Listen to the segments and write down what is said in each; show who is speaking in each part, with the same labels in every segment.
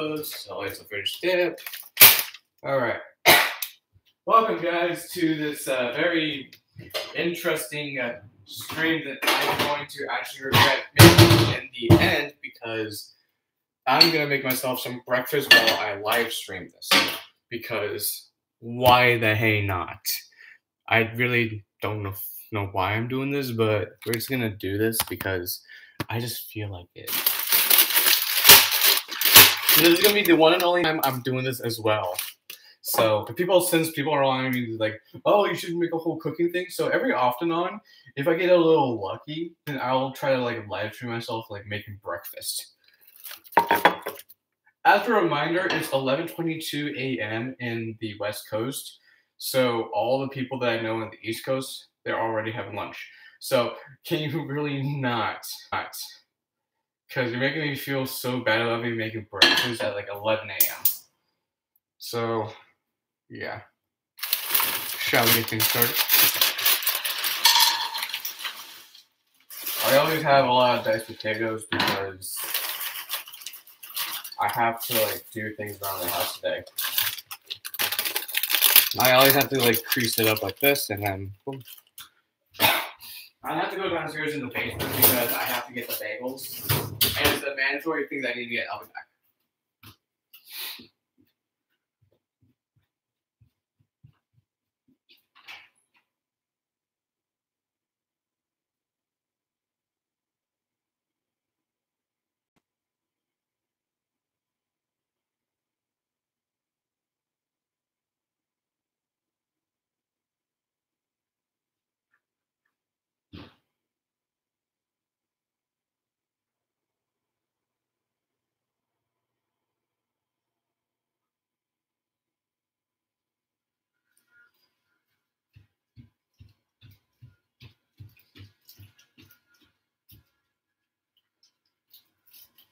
Speaker 1: tomatoes, so it's a fish dip. Alright. Welcome guys to this very interesting stream that I'm going to actually regret making in the end because I'm going to make myself some breakfast while I live stream this. Because why the hey not? I really don't know why I'm doing this, but we're just going to do this because I just feel like it. This is going to be the one and only time I'm doing this as well. So, since people are on me like, oh, you should make a whole cooking thing. So every often on, if I get a little lucky, then I'll try to like live stream myself like making breakfast. As a reminder, it's 11:22 a.m. in the West Coast. So all the people that I know in the East Coast, they're already having lunch. So can you really not? Because you're making me feel so bad about me making breakfast at like 11 a.m. So, yeah. Shall we get things started? I always have a lot of diced potatoes because I have to like do things around the house today. I always have to like crease it up like this and then boom. I have to go downstairs in the basement because I have to get the bagels. And it's a mandatory thing that I need to get. I'll be back.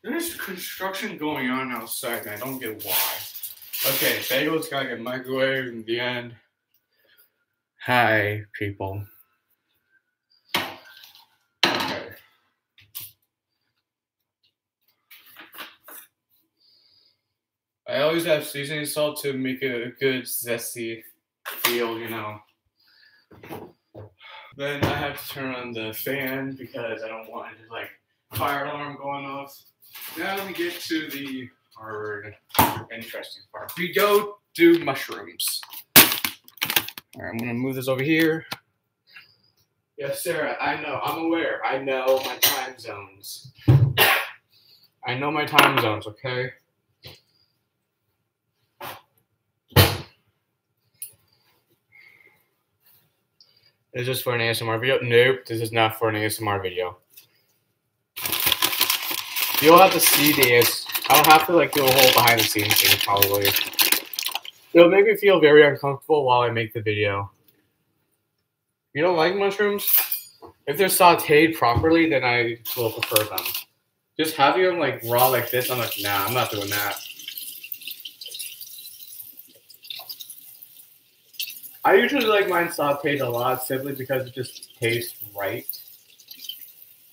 Speaker 1: There's construction going on outside, and I don't get why. Okay, bagels gotta get microwaved in the end. Hi, people. Okay. I always have seasoning salt to make it a good zesty feel, you know. Then I have to turn on the fan because I don't want it like fire alarm going off. Now we get to the hard, interesting part. We go do mushrooms. All right, I'm gonna move this over here. Yes, Sarah, I know. I'm aware. I know my time zones. I know my time zones, okay? Is this for an ASMR video? Nope, this is not for an ASMR video. You'll have to see this. I'll have to like do a whole behind the scenes thing probably. It'll make me feel very uncomfortable while I make the video. You don't like mushrooms? If they're sauteed properly, then I will prefer them. Just having them like raw like this, I'm like, nah, I'm not doing that. I usually like mine sauteed a lot simply because it just tastes right.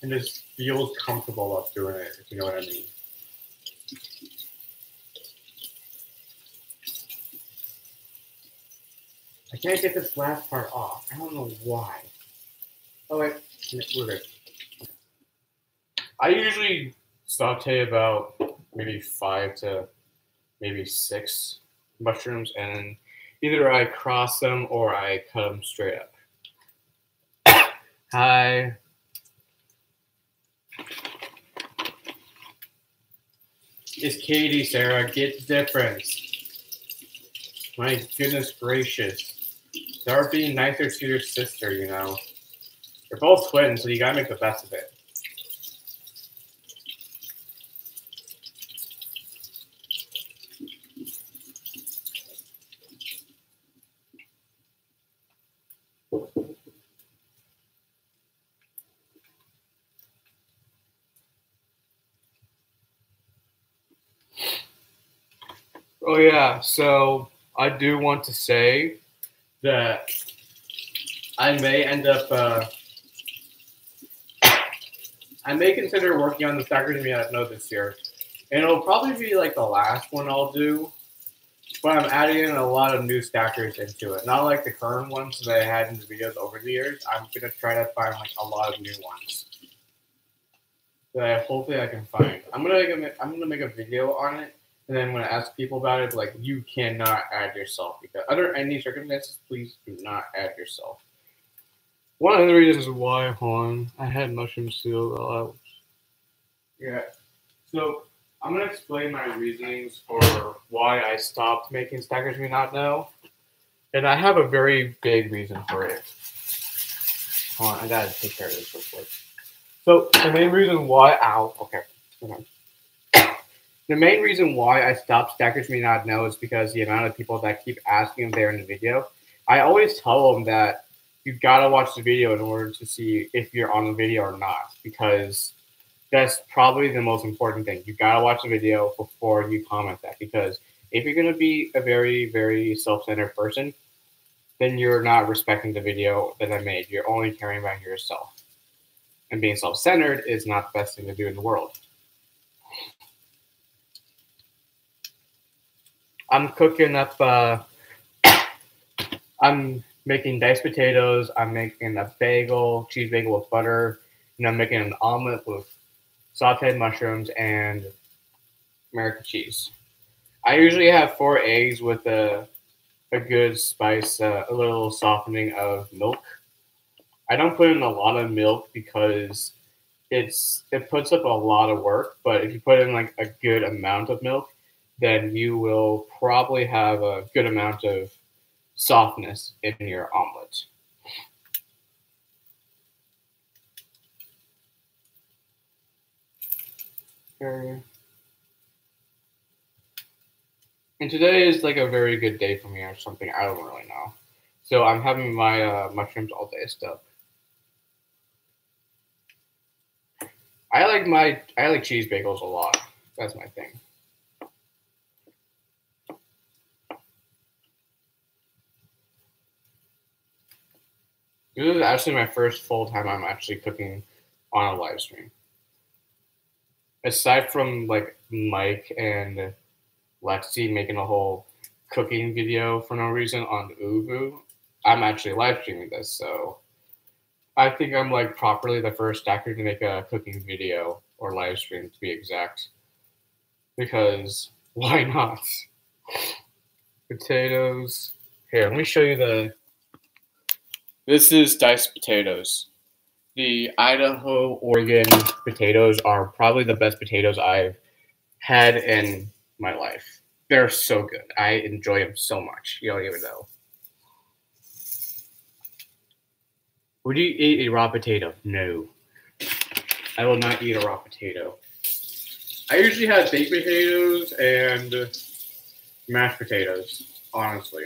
Speaker 1: And just feels comfortable up doing it, if you know what I mean. I can't get this last part off. I don't know why. Oh wait, we're good. I usually saute about maybe 5 to maybe 6 mushrooms, and either I cross them or I cut them straight up. Hi. It's Katie, Sarah. Get the difference. My goodness gracious. Start being nicer to your sister, you know. They're both twins, so you gotta make the best of it. Oh yeah, so I do want to say that I may end up, I may consider working on the Sacred Meal this year And it'll probably be like the last one I'll do. But I'm adding in a lot of new stackers into it. Not like the current ones that I had in the videos over the years. I'm gonna try to find like a lot of new ones that hopefully I can find. I'm gonna make a video on it, and then when I ask people about it, like you cannot add yourself because under any circumstances, please do not add yourself. One of the reasons why I had mushroom seal. Yeah. So I'm gonna explain my reasonings for why I stopped making stackers we not know, and I have a very big reason for it. Hold on, I gotta take care of this real quick. So the main reason why, the main reason why I stopped stackers we not know is because the amount of people that keep asking if they're in the video. I always tell them that you gotta watch the video in order to see if you're on the video or not, because that's probably the most important thing. You gotta watch the video before you comment that, because if you're gonna be a very, very self-centered person, then you're not respecting the video that I made. You're only caring about yourself. And being self-centered is not the best thing to do in the world. I'm cooking up, I'm making diced potatoes. I'm making a bagel, cheese bagel with butter. And I'm making an omelet with sauteed mushrooms and American cheese. I usually have 4 eggs with a good spice, a little softening of milk. I don't put in a lot of milk because it puts up a lot of work, but if you put in like a good amount of milk, then you will probably have a good amount of softness in your omelet. Okay. And today is like a very good day for me or something. I don't really know. So I'm having my mushrooms all day still. I like cheese bagels a lot. That's my thing. This is actually my first full time I'm actually cooking on a live stream. Aside from like Mike and Lexi making a whole cooking video for no reason on Uvu, I'm actually live streaming this, so I think I'm like properly the first stacker to make a cooking video or live stream to be exact. Because why not? Potatoes. Here, let me show you this is diced potatoes. The Idaho, Oregon potatoes are probably the best potatoes I've had in my life. They're so good. I enjoy them so much. You don't even know. Would you eat a raw potato? No. I will not eat a raw potato. I usually have baked potatoes and mashed potatoes, honestly.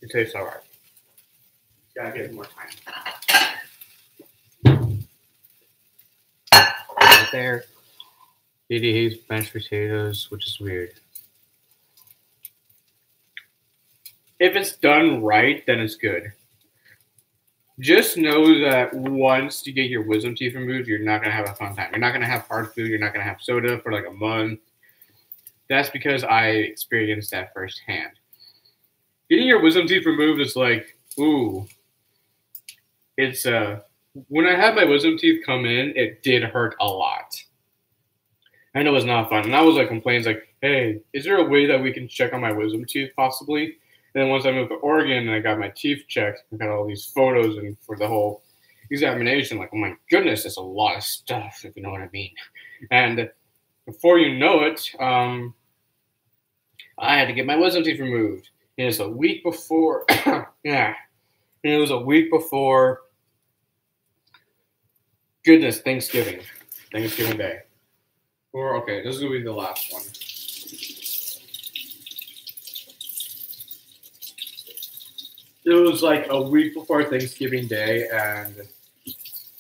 Speaker 1: It tastes alright. Gotta give it more time. Right there. Didi hates mashed potatoes, which is weird. If it's done right, then it's good. Just know that once you get your wisdom teeth removed, you're not going to have a fun time. You're not going to have hard food. You're not going to have soda for like a month. That's because I experienced that firsthand. Getting your wisdom teeth removed is like, ooh. It's, when I had my wisdom teeth come in, it did hurt a lot. I know it's not fun. And I was like complaining, like, hey, is there a way that we can check on my wisdom teeth possibly? And then once I moved to Oregon and I got my teeth checked, I got all these photos and for the whole examination, like, oh my goodness, that's a lot of stuff, if you know what I mean. And before you know it, I had to get my wisdom teeth removed. And it's a week before, yeah. And it was a week before, goodness, Thanksgiving Day. Or, okay, this is going to be the last one. It was like a week before Thanksgiving Day, and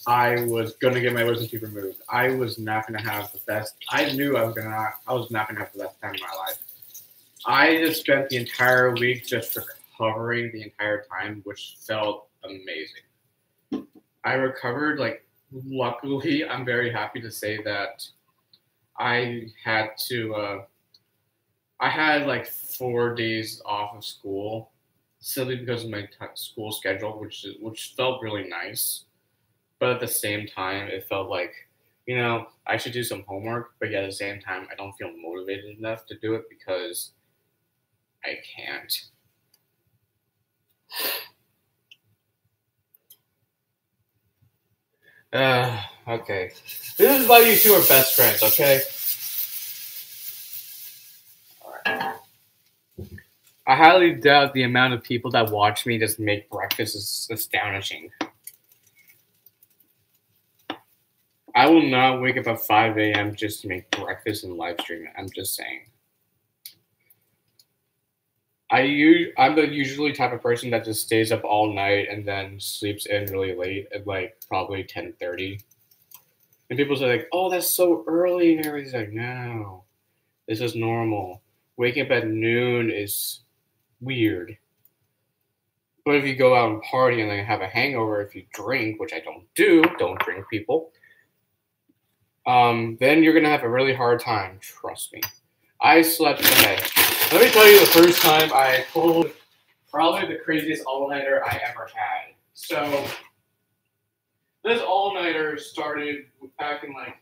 Speaker 1: I was gonna get my wisdom teeth removed. I was not gonna have the best. I knew I was not gonna have the best time of my life. I just spent the entire week just recovering the entire time, which felt amazing. I recovered, like, luckily, I'm very happy to say that I had like 4 days off of school simply because of my school schedule, which felt really nice. But at the same time, it felt like, I should do some homework, but yet at the same time, I don't feel motivated enough to do it because I can't. Okay. This is why you two are best friends, okay? Alright. I highly doubt the amount of people that watch me just make breakfast is astonishing. I will not wake up at 5 a.m. just to make breakfast and live stream it. I'm just saying. I'm the usually type of person that just stays up all night and then sleeps in really late at like probably 10:30. And people say like, "Oh, that's so early," and everything's like, "No, this is normal. Waking up at noon is weird." But if you go out and party and then have a hangover, if you drink, which I don't drink, people. Then you're gonna have a really hard time. Trust me. I slept. Okay, let me tell you the first time I pulled probably the craziest all-nighter I ever had. So this all-nighter started back in like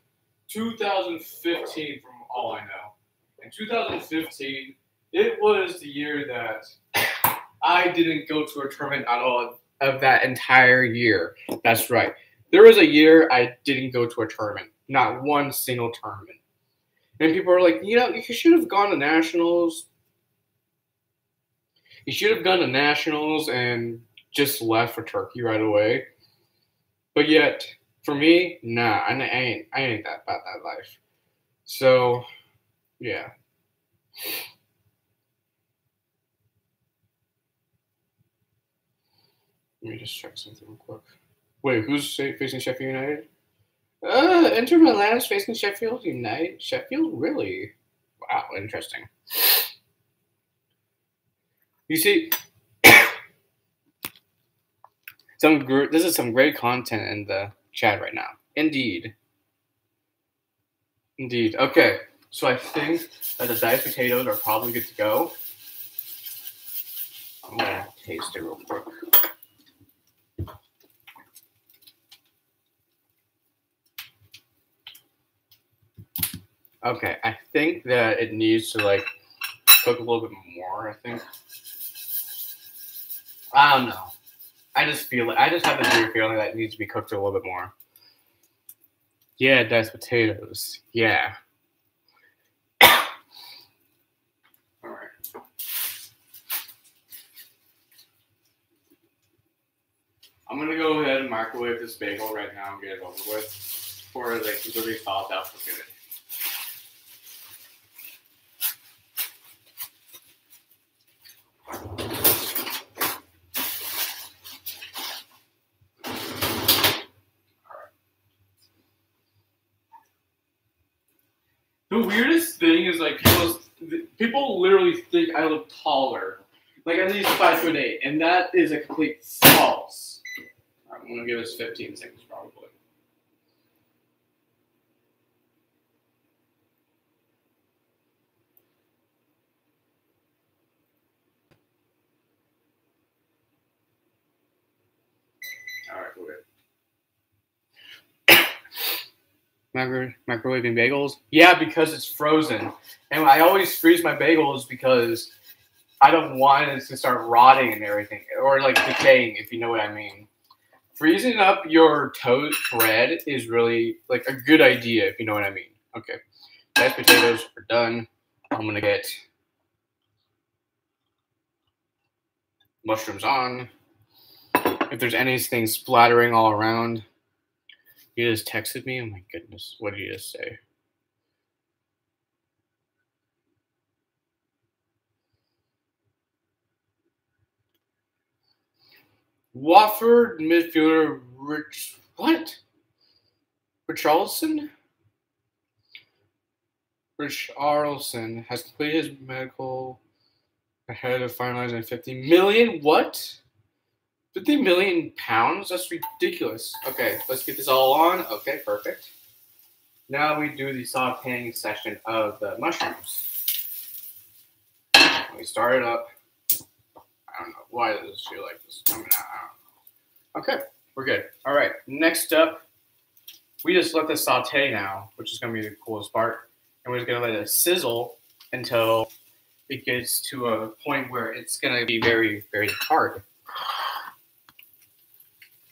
Speaker 1: 2015, from all I know. In 2015, it was the year that I didn't go to a tournament at all of that entire year. That's right. There was a year I didn't go to a tournament. Not one single tournament. And people are like, you should have gone to nationals. You should have gone to nationals and just left for Turkey right away. But yet, for me, nah, I ain't that about that life. So, yeah. Let me just check something real quick. Wait, who's facing Sheffield United? Inter Milan's facing Sheffield United. Sheffield, really? Wow, interesting. You see, this is some great content in the chat right now. Indeed. Okay, so I think that the diced potatoes are probably good to go. I'm gonna taste it real quick. Okay, I think that it needs to like cook a little bit more, I think. I don't know. I just have this weird feeling that it needs to be cooked a little bit more. Yeah, diced potatoes. Yeah. Alright. I'm gonna go ahead and microwave this bagel right now and get it over with before it completely thaws out for good. The weirdest thing is like people literally think I look taller, like at least 5'8", and that is a complete false. I'm gonna give this 15 seconds probably. All right, we're good. Microwaving bagels? Yeah, because it's frozen. And I always freeze my bagels because I don't want it to start rotting and everything. Or like decaying, if you know what I mean. Freezing up your toast bread is really like a good idea, if you know what I mean. Okay. Diced potatoes are done. I'm going to get mushrooms on. If there's anything splattering all around, you just texted me. Oh my goodness, what did you just say? Watford midfielder Richarlison? Richarlison has completed his medical ahead of finalizing 50 million. What? 50 million pounds? That's ridiculous. Okay, let's get this all on. Okay, perfect. Now we do the sauteing session of the mushrooms. We start it up. I don't know why does this feel like this is coming out. I don't know. Okay, we're good. All right, next up, we just let this saute now, which is going to be the coolest part. And we're just going to let it sizzle until it gets to a point where it's going to be very, very hard.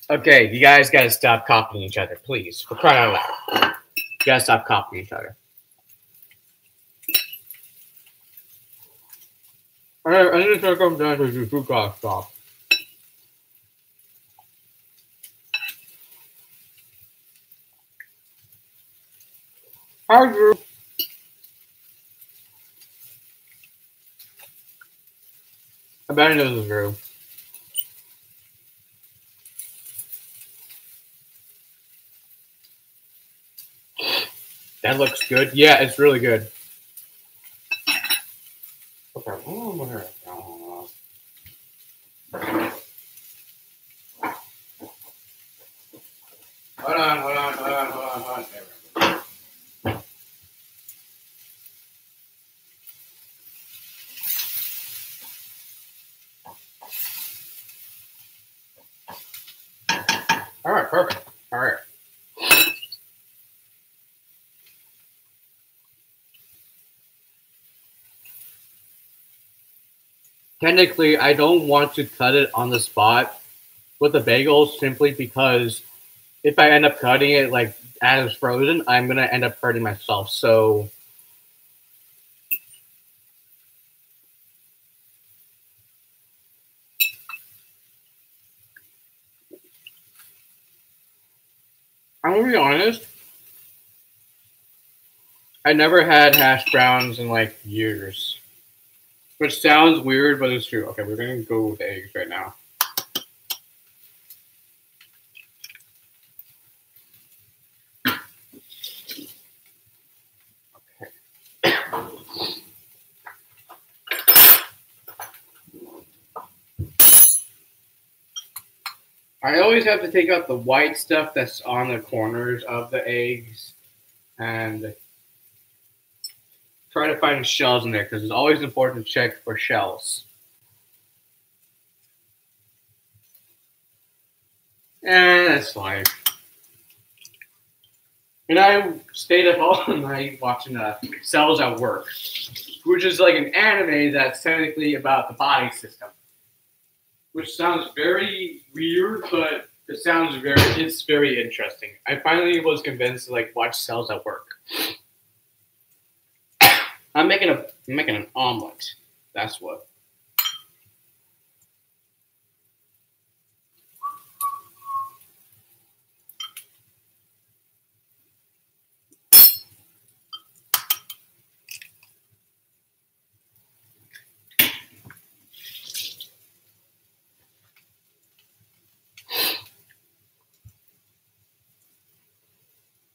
Speaker 1: Okay, you guys got to stop copying each other, please. For crying out loud. You got to stop copying each other. All right, I'm just going to come down to the food cost stop. Hi, Drew. I bet he knows it's Drew. That looks good. Yeah, it's really good. Okay. Hold on. All right, perfect. All right. Technically, I don't want to cut it on the spot with the bagel simply because if I end up cutting it like as frozen, I'm gonna end up hurting myself. So I'm gonna be honest. I never had hash browns in like years. Which sounds weird, but it's true. Okay, we're gonna go with eggs right now. Okay. I always have to take out the white stuff that's on the corners of the eggs and try to find shells in there because it's always important to check for shells. And that's fine. And I stayed up all night watching Cells at Work, which is like an anime that's technically about the body system. Which sounds very weird, but it's very interesting. I finally was convinced to like watch Cells at Work. I'm making an omelet. That's what.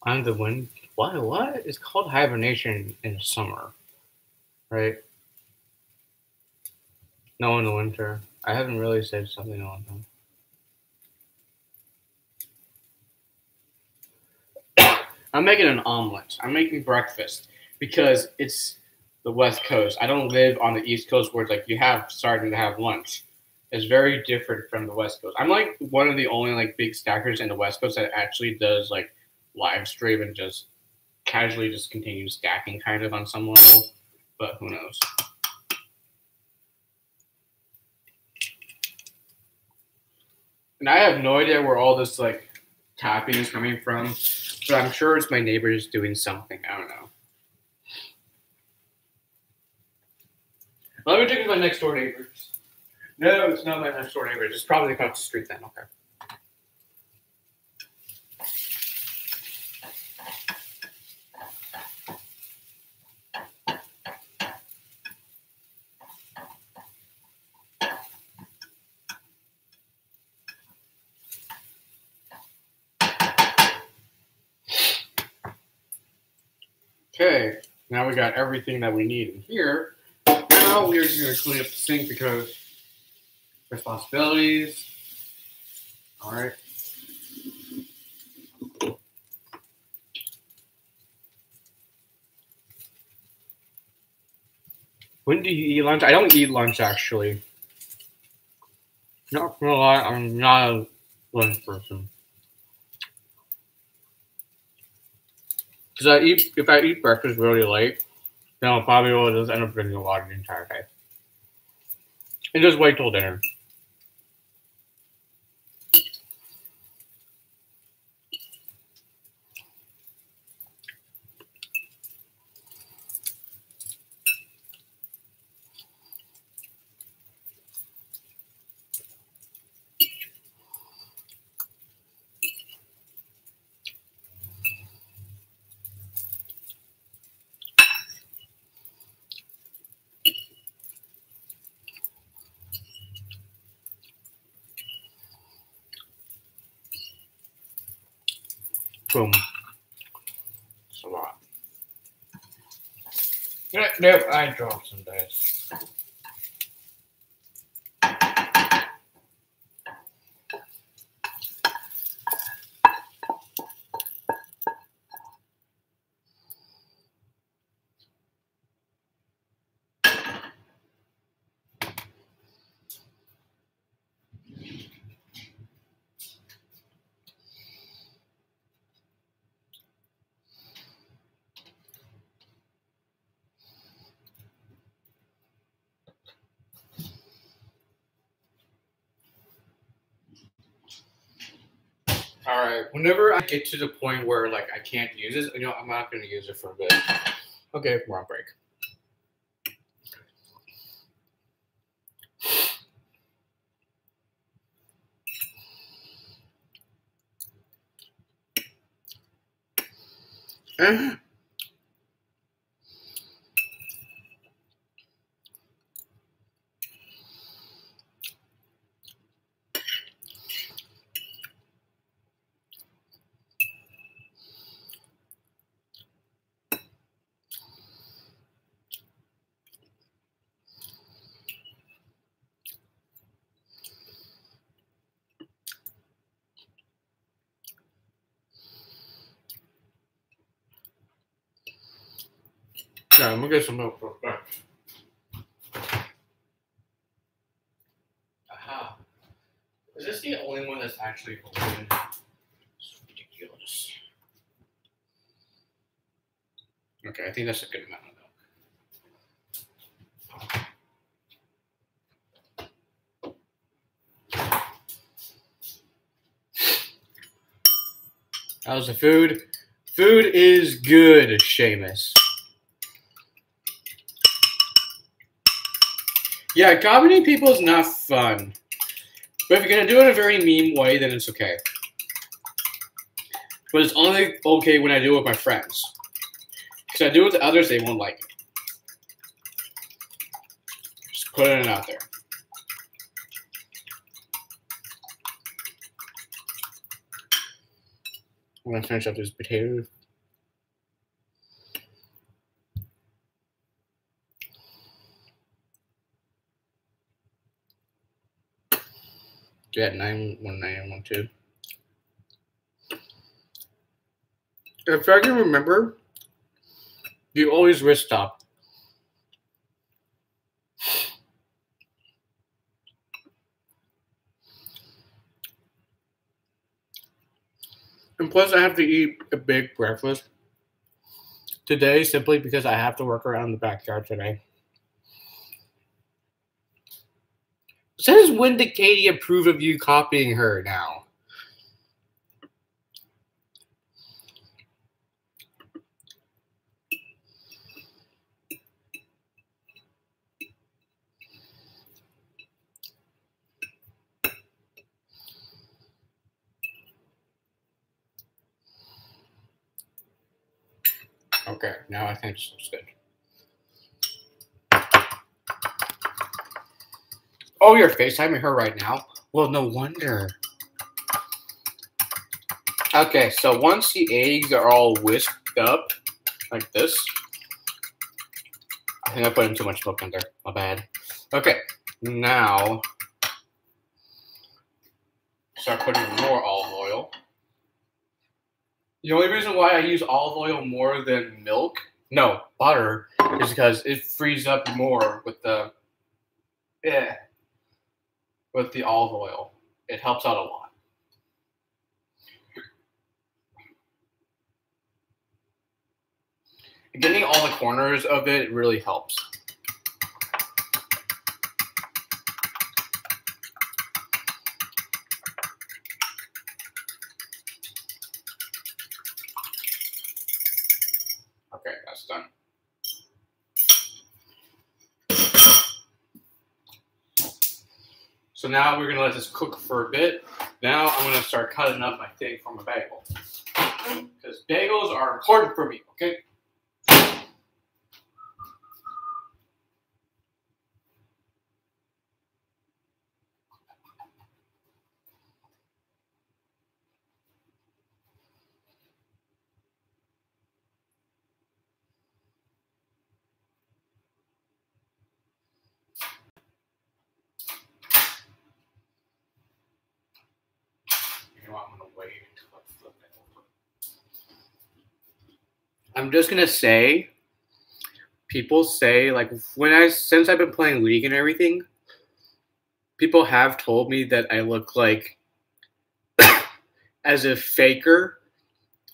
Speaker 1: I'm the wind. What? It's called hibernation in the summer, right? No, in the winter. I haven't really said something in a long time. I'm making an omelet. I'm making breakfast because it's the West Coast. I don't live on the East Coast where it's like you have starting to have lunch. It's very different from the West Coast. I'm like one of the only like big stackers in the West Coast that actually does like live stream and just casually just continue stacking kind of on some level, but who knows. And I have no idea where all this like tapping is coming from, but I'm sure it's my neighbors doing something. I don't know. Let me check with my next door neighbors. No, it's not my next door neighbor. It's probably across the street then. Okay. Okay, now we got everything that we need in here. Now we're just going to clean up the sink because responsibilities. All right. When do you eat lunch? I don't eat lunch actually. Not gonna lie, I'm not a lunch person. Because if I eat breakfast really late, then I'll probably will just end up drinking water the entire day. And just wait till dinner. Boom. It's a lot. Yep, I dropped some days. All right. Whenever I get to the point where like I can't use it, I'm not going to use it for a bit. Okay, we're on break. Yeah, I'm gonna get some milk real quick. Aha. Is this the only one that's actually open? It's ridiculous. Okay, I think that's a good amount of milk. How's the food? Food is good, Seamus. Yeah, copying people is not fun. But if you're going to do it in a very meme way, then it's okay. But it's only okay when I do it with my friends. Because I do it with others, they won't like it. Just putting it out there. I'm going to finish up this potato. Yeah, 91912. If I can remember, you always wrist stop. And plus, I have to eat a big breakfast today simply because I have to work around the backyard today. Since when did Katie approve of you copying her now? Okay, now I think this looks good. Oh, you're FaceTiming her right now? Well, no wonder. Okay, so once the eggs are all whisked up, like this. I think I put in too much milk in there. My bad. Okay, now start putting more olive oil. The only reason why I use olive oil more than milk, no, butter, is because it frees up more with the olive oil. It helps out a lot. Getting all the corners of it really helps. Okay, that's done. So now we're gonna let this cook for a bit. Now I'm gonna start cutting up my thing for my bagel. Because bagels are important for me, okay? You know what, I'm gonna wait until I flip it over. I'm just gonna say, people say, like, since I've been playing League and everything, people have told me that I look like as a Faker,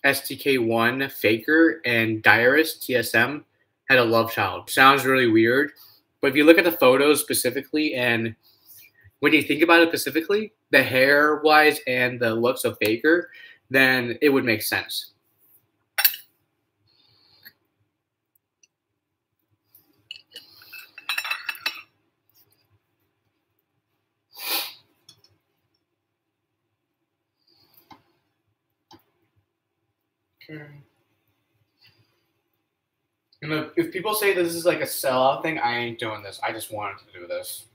Speaker 1: STK1 Faker, and Diarist TSM had a love child. Sounds really weird, but if you look at the photos specifically, and when you think about it specifically, the hair wise and the looks of Faker, then it would make sense. Okay. And if people say this is like a sellout thing, I ain't doing this. I just wanted to do this.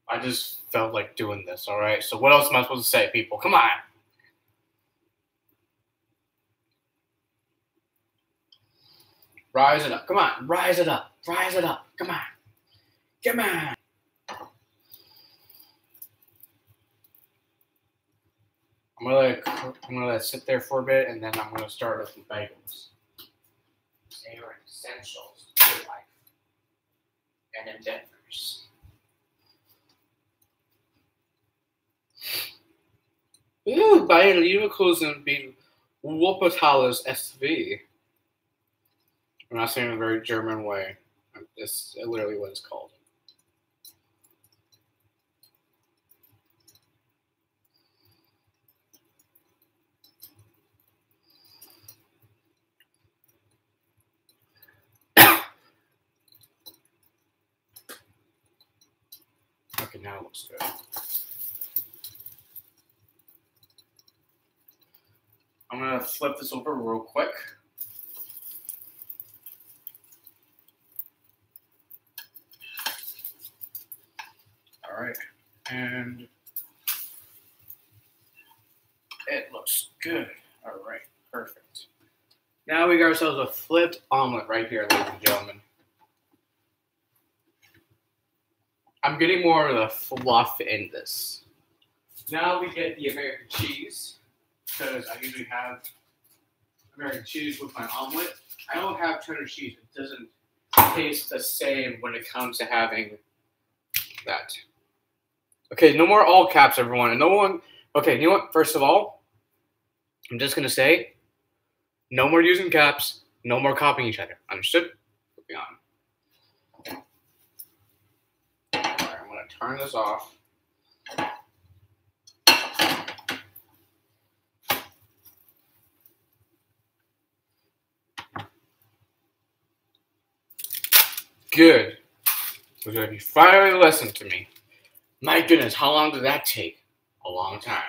Speaker 1: I just felt like doing this, all right? So what else am I supposed to say, people? Come on. Rise it up. Come on. Rise it up. Rise it up. Come on. Come on. I'm gonna let it sit there for a bit, and then I'm gonna start with the bagels. They are essentials to life and endeavors. Ooh, bei Leverkusen beat Wuppertalis SV. I'm not saying it in a very German way. It's literally what it's called. Okay, now it looks good. I'm gonna flip this over real quick. All right, and it looks good. All right, perfect. Now we got ourselves a flipped omelet right here, ladies and gentlemen. I'm getting more of the fluff in this. Now we get the American cheese, because I usually have American cheese with my omelet. I don't have cheddar cheese. It doesn't taste the same when it comes to having that. Okay, no more all caps, everyone. And no one. Okay, you know what? First of all, I'm just gonna say, no more using caps. No more copying each other. Understood? Moving on. Alright, I'm gonna turn this off. Good. So if you finally listen to me. My goodness, how long did that take? A long time.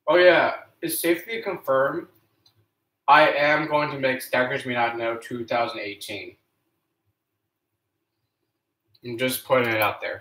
Speaker 1: Oh yeah, it's safely confirmed. I am going to make Stackers Me Not Know 2018. I'm just putting it out there.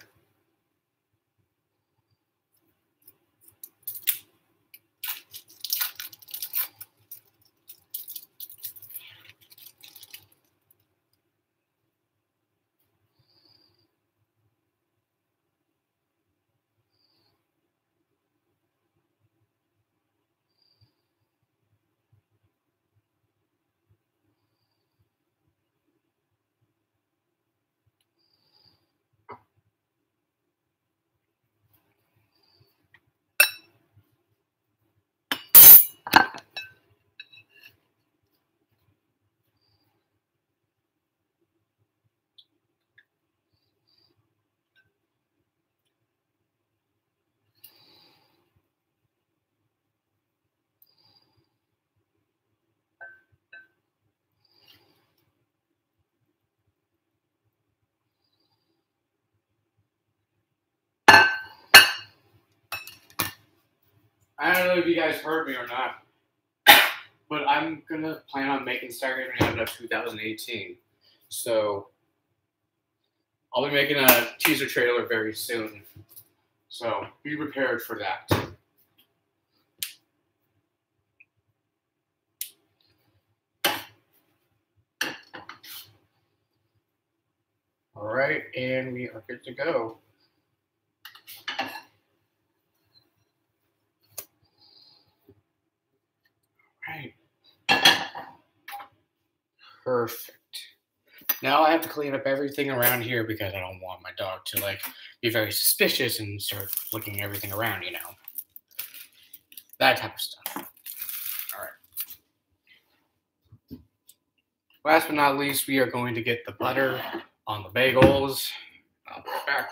Speaker 1: I don't know if you guys heard me or not, but I'm gonna plan on making Stackers Me Not Know 2018. So I'll be making a teaser trailer very soon. So be prepared for that. All right, and we are good to go. Right. Perfect. Now I have to clean up everything around here because I don't want my dog to like be very suspicious and start looking everything around, you know. That type of stuff. All right. Last but not least, we are going to get the butter on the bagels. I'll put it back.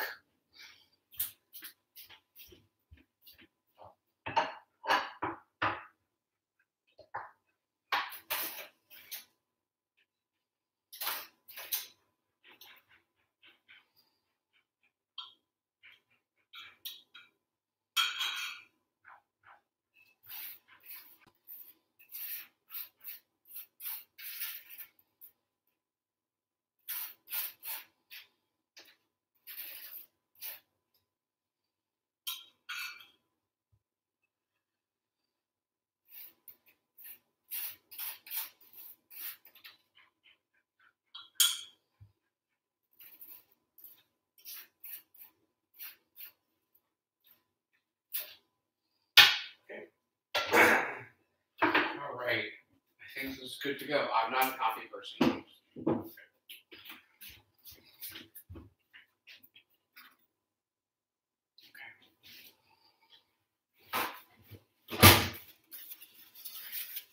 Speaker 1: All right. I think this is good to go. I'm not a coffee person.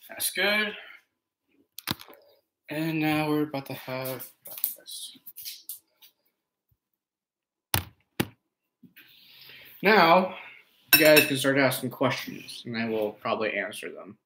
Speaker 1: That's good. And now we're about to have breakfast. Now, you guys can start asking questions, and I will probably answer them.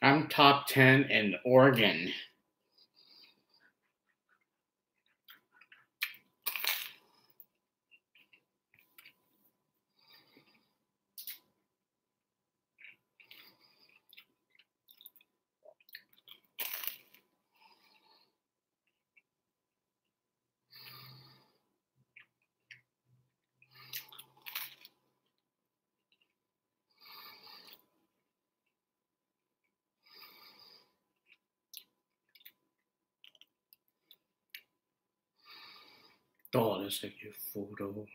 Speaker 1: I'm top 10 in Oregon. Oh, that's a good photo.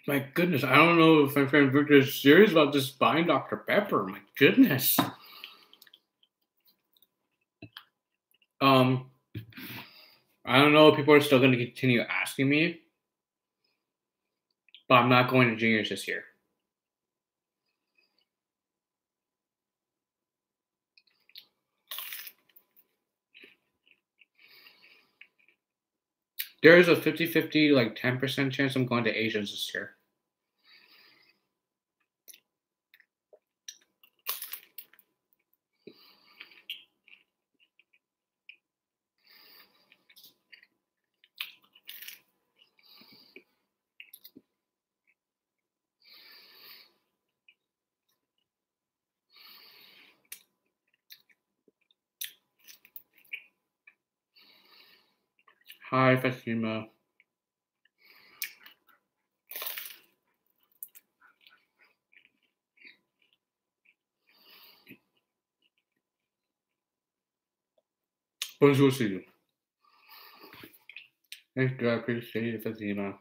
Speaker 1: My goodness, I don't know if my friend Victor is serious about just buying Dr. Pepper. My goodness. I don't know if people are still going to continue asking me, but I'm not going to juniors this year. There is a 50-50, like 10% chance I'm going to Asians this year. Hi, Fatima. Bonjour to you. Thank you, I appreciate it, Fatima.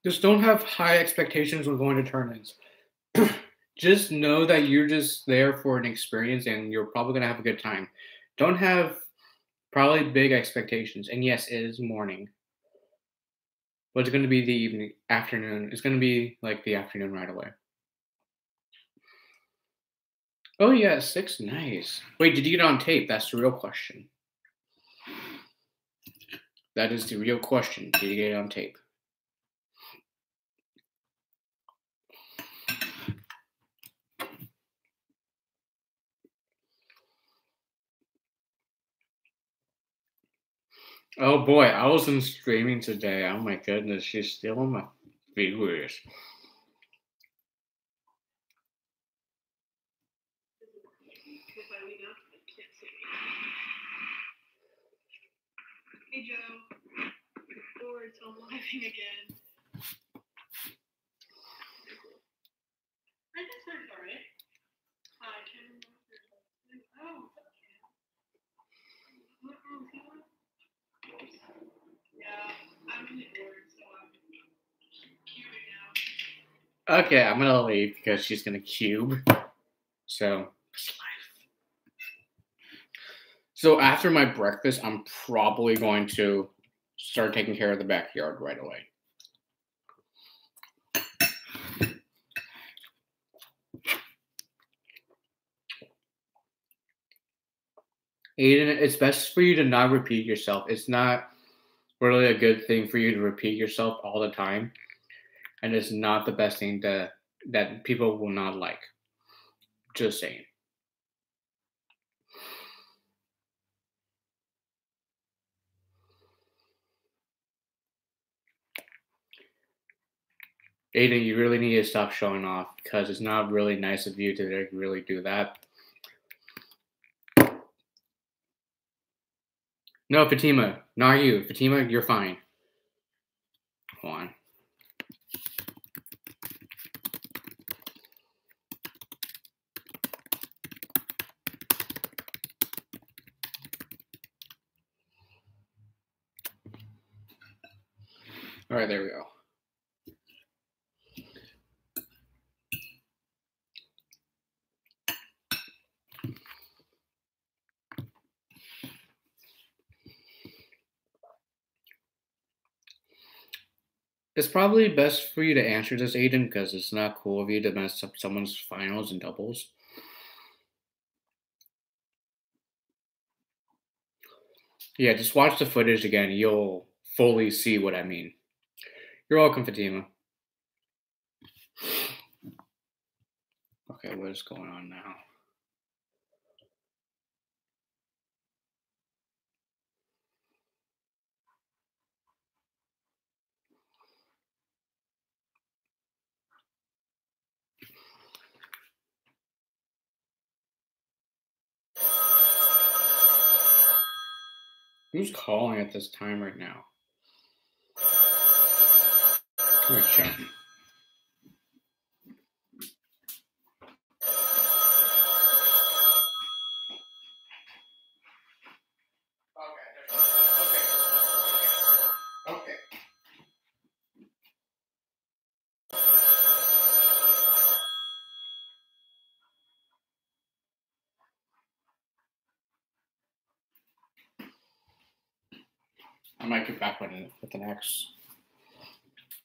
Speaker 1: Just don't have high expectations when going to tournaments. Just know that you're just there for an experience and you're probably going to have a good time. Don't have probably big expectations. And yes, it is morning. But it's going to be the afternoon. It's going to be like the afternoon right away. Oh, yeah, 6. Nice. Wait, did you get it on tape? That's the real question. That is the real question. Did you get it on tape? Oh boy, I wasn't streaming today. Oh my goodness, she's stealing my viewers.
Speaker 2: Hey Joe, bored, so I'm laughing again. I just heard alright. I can remember. Yeah, I'm in the board, so I'm cubing now.
Speaker 1: Okay, I'm gonna leave because she's gonna cube. So after my breakfast, I'm probably going to start taking care of the backyard right away. Aiden, it's best for you to not repeat yourself. It's not really a good thing for you to repeat yourself all the time, and it's not the best thing that people will not like. Just saying. Aiden, you really need to stop showing off because it's not really nice of you to really do that. No, Fatima, not you. Fatima, you're fine. Hold on. All right, there we go.
Speaker 3: It's probably best for you to answer this, Aiden, because it's not cool of you to mess up someone's finals and doubles. Yeah, just watch the footage again. You'll fully see what I mean. You're welcome, Fatima. Okay, what is going on now? Who's calling at this time right now? Let me check.
Speaker 1: Okay.
Speaker 3: I might get back with the next.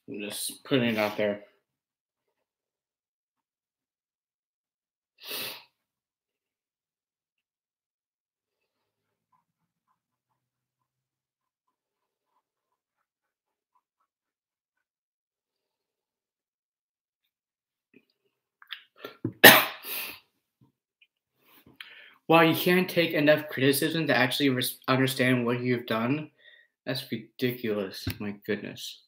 Speaker 3: I'm just putting it out there. While you can't take enough criticism to actually understand what you've done, that's ridiculous. My goodness.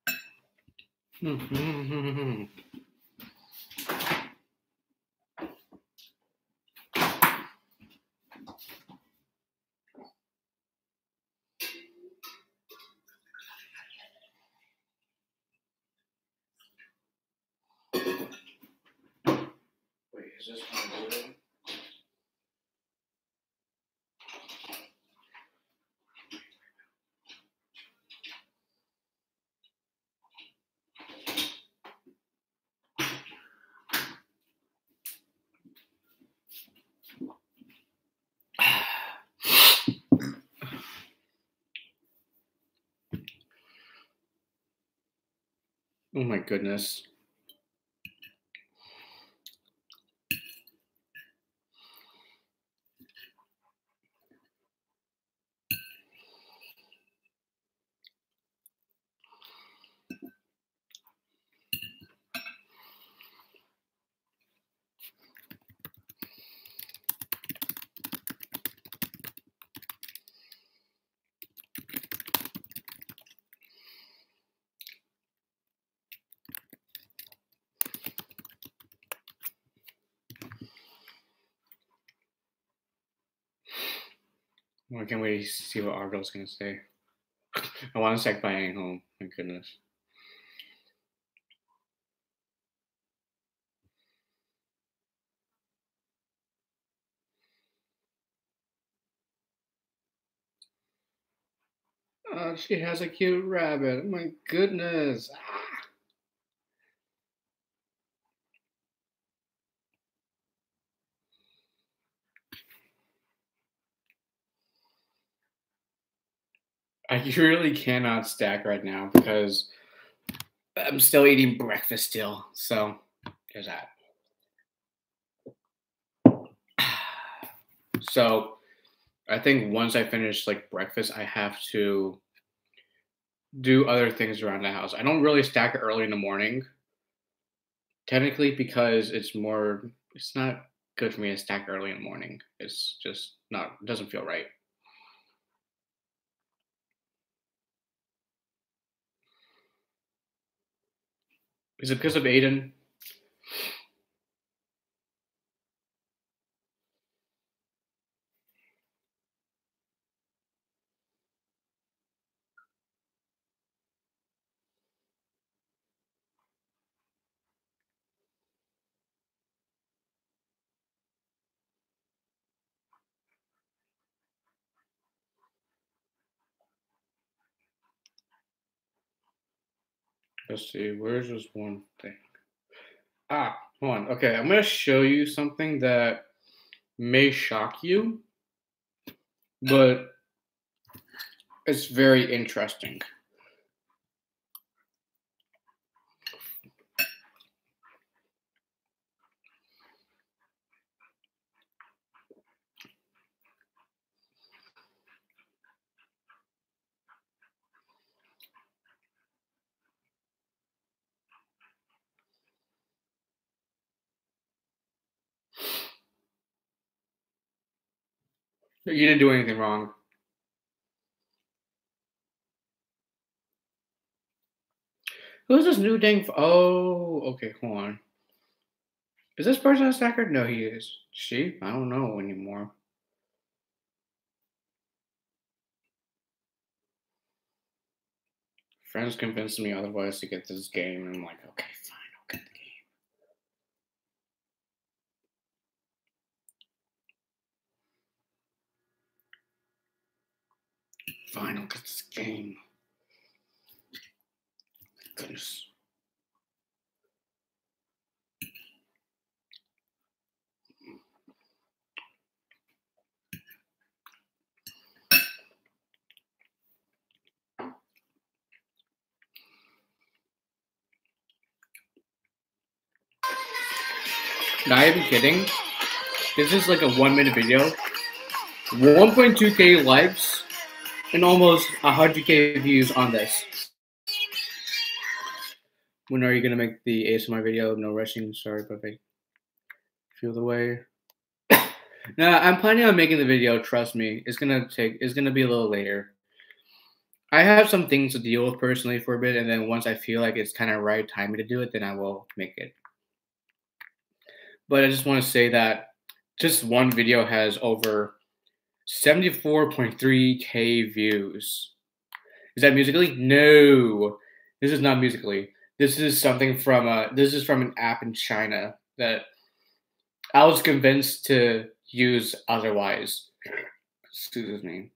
Speaker 3: Wait, is this one loading? Oh my goodness. I can't wait to see what Arvel's gonna say. I want to start buying home. My goodness. She has a cute rabbit. My goodness. I really cannot stack right now because I'm still eating breakfast still. So there's that. So I think once I finish like breakfast, I have to do other things around the house. I don't really stack it early in the morning, technically, because it's not good for me to stack early in the morning. It's just not, it doesn't feel right. Is it because of Aiden? Let's see, where's this one thing? Ah, hold on. Okay, I'm going to show you something that may shock you, but it's very interesting. You didn't do anything wrong. Who's this new dang? Oh, okay, hold on. Is this person a stacker? No, he is. She? I don't know anymore. Friends convinced me otherwise to get this game, and I'm like, okay, fine, I'll get the game. Fine, I'll get this game. Goodness. Not even kidding. This is like a 1-minute video. 1.2k likes and almost 100k views on this. When are you gonna make the ASMR video? No rushing. Sorry, but I feel the way. No, I'm planning on making the video. Trust me, it's gonna be a little later. I have some things to deal with personally for a bit, and then once I feel like it's kind of right timing to do it, then I will make it. But I just want to say that just one video has over 74.3k views. Is that Musically? No, this is not Musically. This is something from an app in China that I was convinced to use otherwise. Excuse me.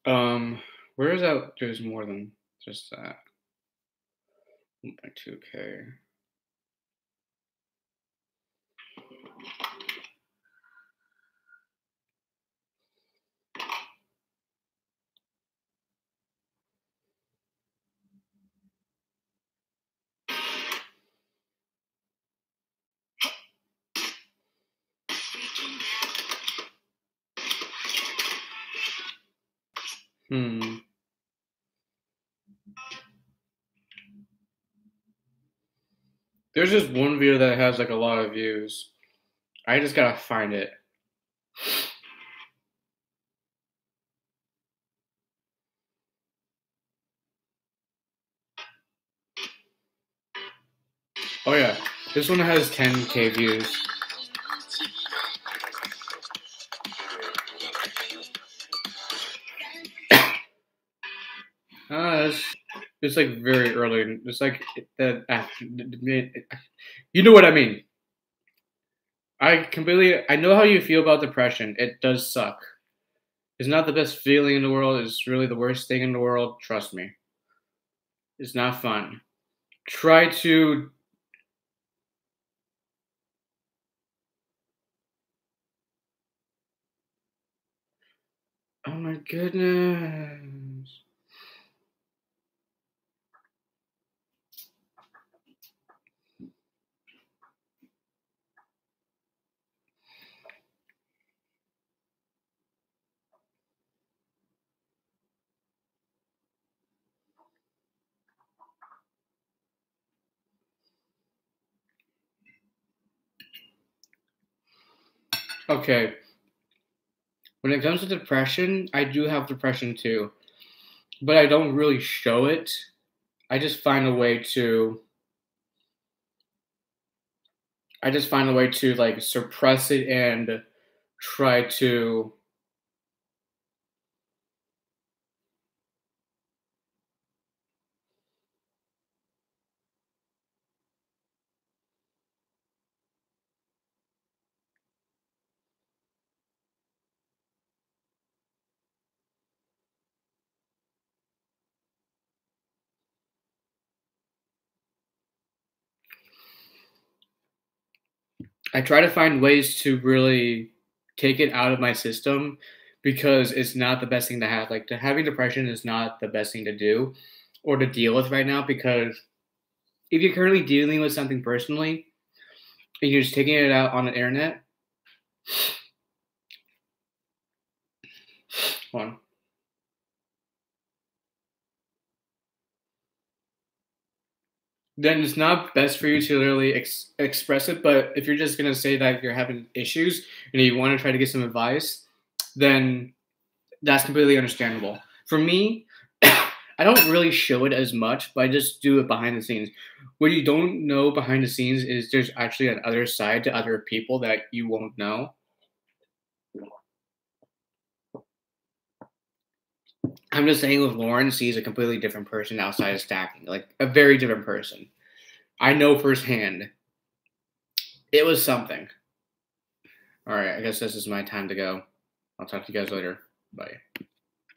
Speaker 3: Where is that? There's more than just that. 1.2k. There's just one video that has like a lot of views. I just gotta find it. Oh yeah, this one has 10k views. It's like very early. It's like that. You know what I mean. I know how you feel about depression. It does suck. It's not the best feeling in the world. It's really the worst thing in the world. Trust me. It's not fun. Try to. Oh my goodness. Okay. When it comes to depression, I do have depression too, but I don't really show it. I just find a way to like suppress it and try to find ways to really take it out of my system because it's not the best thing to have. Like having depression is not the best thing to do or to deal with right now because if you're currently dealing with something personally and you're just taking it out on the internet, hold on. Then it's not best for you to literally express it. But if you're just gonna say that you're having issues and you want to try to get some advice, then that's completely understandable. For me, I don't really show it as much, but I just do it behind the scenes. What you don't know behind the scenes is there's actually an other side to other people that you won't know. I'm just saying with Lauren, she's a completely different person outside of stacking, like a very different person. I know firsthand. It was something. All right, I guess this is my time to go. I'll talk to you guys later. Bye.